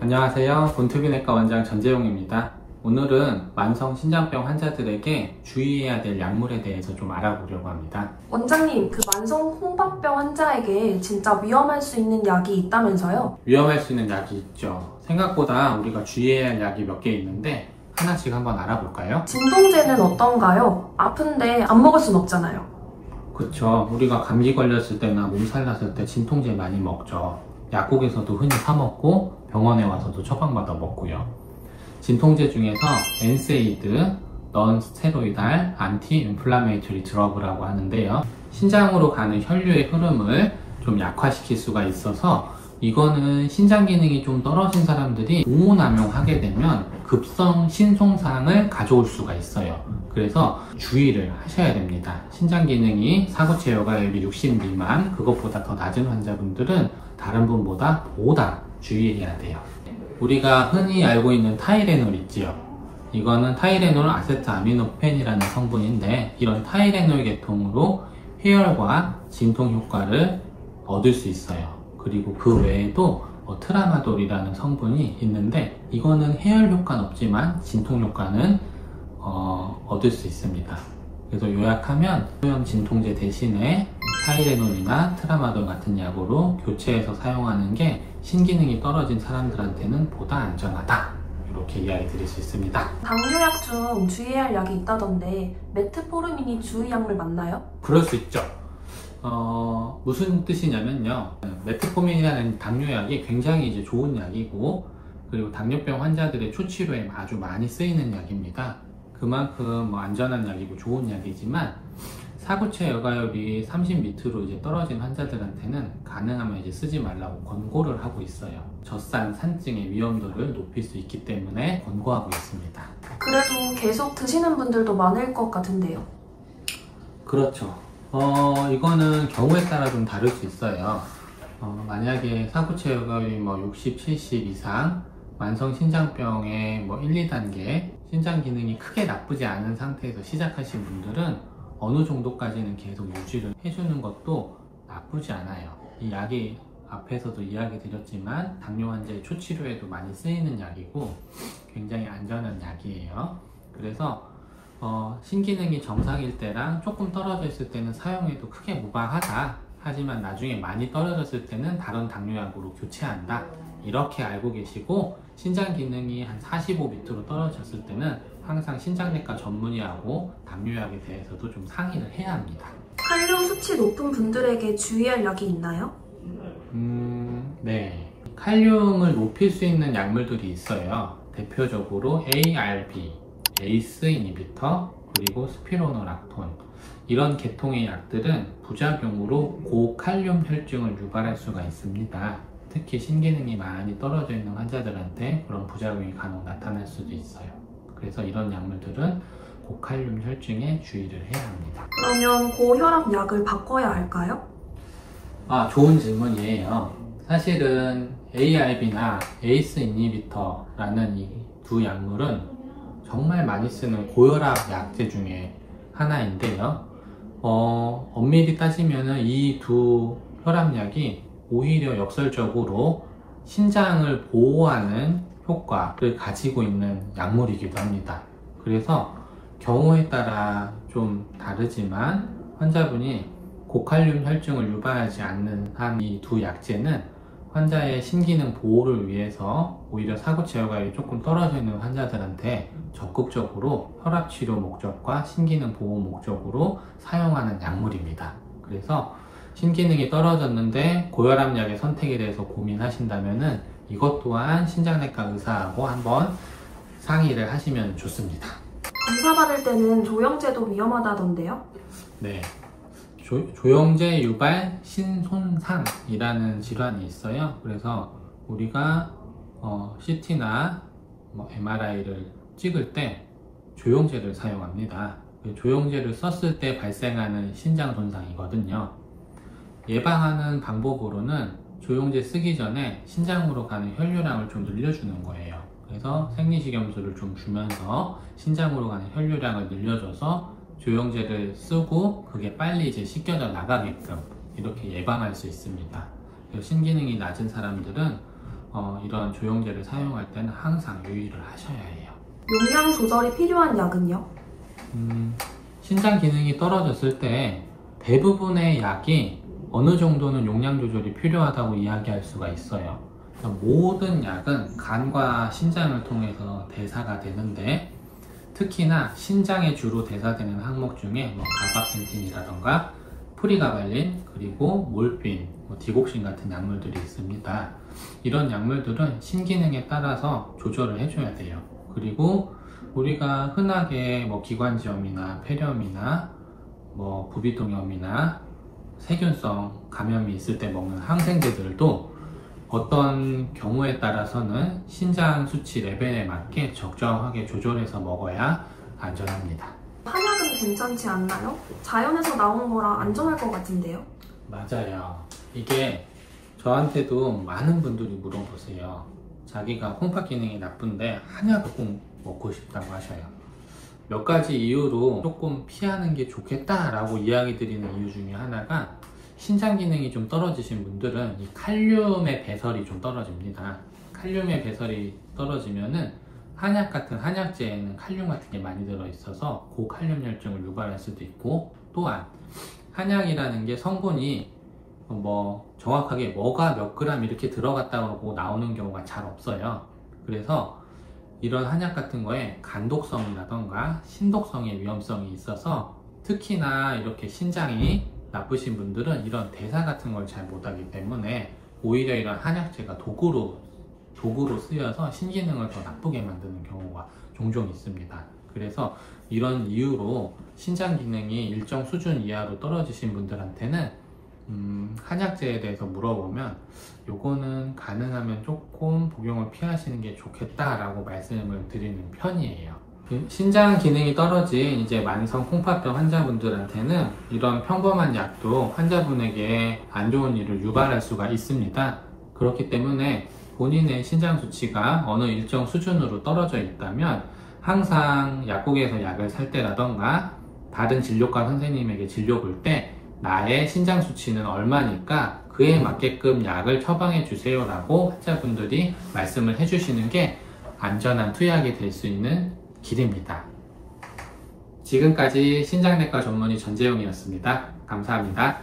안녕하세요. 본투비내과 원장 전재용입니다. 오늘은 만성 신장병 환자들에게 주의해야 될 약물에 대해서 좀 알아보려고 합니다. 원장님, 그 만성 홍박병 환자에게 진짜 위험할 수 있는 약이 있다면서요? 위험할 수 있는 약이 있죠. 생각보다 우리가 주의해야 할 약이 몇 개 있는데 하나씩 한번 알아볼까요? 진통제는 어떤가요? 아픈데 안 먹을 순 없잖아요. 그렇죠. 우리가 감기 걸렸을 때나 몸살 났을 때 진통제 많이 먹죠. 약국에서도 흔히 사 먹고 병원에 와서도 처방받아 먹고요. 진통제 중에서 엔세이드, 넌스테로이달 안티 인플라메이터리 드러그라고 하는데요. 신장으로 가는 혈류의 흐름을 좀 약화시킬 수가 있어서 이거는 신장 기능이 좀 떨어진 사람들이 공호남용하게 되면 급성 신손상을 가져올 수가 있어요. 그래서 주의를 하셔야 됩니다. 신장 기능이 사구체 여가율이 60 미만, 그것보다 더 낮은 환자분들은 다른 분보다 보다 주의해야 돼요. 우리가 흔히 알고 있는 타이레놀 있지요. 이거는 타이레놀 아세트아미노펜이라는 성분인데 이런 타이레놀 계통으로 해열과 진통 효과를 얻을 수 있어요. 그리고 그 외에도 트라마돌이라는 성분이 있는데 이거는 해열 효과는 없지만 진통 효과는 얻을 수 있습니다. 그래서 요약하면 소형 진통제 대신에 타이레놀이나 트라마돌 같은 약으로 교체해서 사용하는 게 신기능이 떨어진 사람들한테는 보다 안전하다, 이렇게 이야기 드릴 수 있습니다. 당뇨약 중 주의해야 할 약이 있다던데 메트포르민이 주의약물 맞나요? 그럴 수 있죠. 무슨 뜻이냐면요, 메트포르민이라는 당뇨약이 굉장히 이제 좋은 약이고, 그리고 당뇨병 환자들의 초치료에 아주 많이 쓰이는 약입니다. 그만큼 안전한 약이고 좋은 약이지만 사구체 여가율이 30 밑으로 이제 떨어진 환자들한테는 가능하면 이제 쓰지 말라고 권고를 하고 있어요. 젖산 산증의 위험도를 높일 수 있기 때문에 권고하고 있습니다. 그래도 계속 드시는 분들도 많을 것 같은데요. 그렇죠. 이거는 경우에 따라 좀 다를 수 있어요. 만약에 사구체 여가율이 60, 70 이상, 만성 신장병의 1, 2단계, 신장 기능이 크게 나쁘지 않은 상태에서 시작하신 분들은 어느 정도까지는 계속 유지를 해주는 것도 나쁘지 않아요. 이 약이 앞에서도 이야기 드렸지만 당뇨 환자의 초치료에도 많이 쓰이는 약이고 굉장히 안전한 약이에요. 그래서 신기능이 정상일 때랑 조금 떨어져 있을 때는 사용해도 크게 무방하다. 하지만 나중에 많이 떨어졌을 때는 다른 당뇨약으로 교체한다. 이렇게 알고 계시고, 신장 기능이 한 45 밑으로 떨어졌을 때는 항상 신장내과 전문의하고 당뇨약에 대해서도 좀 상의를 해야 합니다. 칼륨 수치 높은 분들에게 주의할 약이 있나요? 네. 칼륨을 높일 수 있는 약물들이 있어요. 대표적으로 ARB, 에이스 이니비터, 그리고 스피로노락톤. 이런 계통의 약들은 부작용으로 고칼륨 혈증을 유발할 수가 있습니다. 특히 신기능이 많이 떨어져 있는 환자들한테 그런 부작용이 간혹 나타날 수도 있어요. 그래서 이런 약물들은 고칼륨 혈증에 주의를 해야 합니다. 그러면 고혈압 약을 바꿔야 할까요? 좋은 질문이에요. 사실은 ARB나 에이스 이니비터라는 이 두 약물은 정말 많이 쓰는 고혈압 약제 중에 하나인데요. 엄밀히 따지면 이 두 혈압약이 오히려 역설적으로 신장을 보호하는 효과를 가지고 있는 약물이기도 합니다. 그래서 경우에 따라 좀 다르지만 환자분이 고칼륨 혈증을 유발하지 않는 한 이 두 약제는 환자의 신기능 보호를 위해서 오히려 사구체 여가율이 조금 떨어져 있는 환자들한테 적극적으로 혈압치료 목적과 신기능 보호 목적으로 사용하는 약물입니다. 그래서 신기능이 떨어졌는데 고혈압약의 선택에 대해서 고민하신다면 이것 또한 신장내과 의사하고 한번 상의를 하시면 좋습니다. 검사받을 때는 조영제도 위험하다던데요? 네. 조영제 유발 신손상이라는 질환이 있어요. 그래서 우리가 CT나 MRI를 찍을 때 조영제를 사용합니다. 조영제를 썼을 때 발생하는 신장 손상이거든요. 예방하는 방법으로는 조영제 쓰기 전에 신장으로 가는 혈류량을 좀 늘려주는 거예요. 그래서 생리식염수를 좀 주면서 신장으로 가는 혈류량을 늘려줘서 조영제를 쓰고 그게 빨리 이제 씻겨져 나가게끔 이렇게 예방할 수 있습니다. 신기능이 낮은 사람들은 이런 조영제를 사용할 때는 항상 유의를 하셔야 해요. 용량 조절이 필요한 약은요? 신장 기능이 떨어졌을 때 대부분의 약이 어느 정도는 용량 조절이 필요하다고 이야기할 수가 있어요. 모든 약은 간과 신장을 통해서 대사가 되는데, 특히나 신장에 주로 대사되는 항목 중에 가바펜틴이라던가 프리가발린, 그리고 몰핀, 디곡신 같은 약물들이 있습니다. 이런 약물들은 신기능에 따라서 조절을 해줘야 돼요. 그리고 우리가 흔하게 기관지염이나 폐렴이나 부비동염이나 세균성 감염이 있을 때 먹는 항생제들도 어떤 경우에 따라서는 신장 수치 레벨에 맞게 적정하게 조절해서 먹어야 안전합니다. 한약은 괜찮지 않나요? 자연에서 나온 거라 안전할 것 같은데요? 맞아요. 이게 저한테도 많은 분들이 물어보세요. 자기가 콩팥 기능이 나쁜데 한약을 꼭 먹고 싶다고 하셔요. 몇 가지 이유로 조금 피하는 게 좋겠다라고 이야기 드리는 이유 중에 하나가, 신장 기능이 좀 떨어지신 분들은 이 칼륨의 배설이 좀 떨어집니다. 칼륨의 배설이 떨어지면은 한약 같은 한약재에는 칼륨 같은 게 많이 들어있어서 고칼륨혈증을 유발할 수도 있고, 또한 한약이라는 게 성분이 정확하게 뭐가 몇 그램 이렇게 들어갔다고 나오는 경우가 잘 없어요. 그래서 이런 한약 같은 거에 간독성이라던가 신독성의 위험성이 있어서, 특히나 이렇게 신장이 나쁘신 분들은 이런 대사 같은 걸 잘 못하기 때문에 오히려 이런 한약재가 도구로 쓰여서 신기능을 더 나쁘게 만드는 경우가 종종 있습니다. 그래서 이런 이유로 신장 기능이 일정 수준 이하로 떨어지신 분들한테는 한약재에 대해서 물어보면 요거는 가능하면 조금 복용을 피하시는 게 좋겠다라고 말씀을 드리는 편이에요. 신장 기능이 떨어진 이제 만성 콩팥병 환자분들한테는 이런 평범한 약도 환자분에게 안 좋은 일을 유발할 수가 있습니다. 그렇기 때문에 본인의 신장 수치가 어느 일정 수준으로 떨어져 있다면 항상 약국에서 약을 살 때라던가 다른 진료과 선생님에게 진료 볼 때 나의 신장 수치는 얼마니까 그에 맞게끔 약을 처방해 주세요 라고 환자분들이 말씀을 해주시는 게 안전한 투약이 될 수 있는 길입니다. 지금까지 신장내과 전문의 전재용이었습니다. 감사합니다.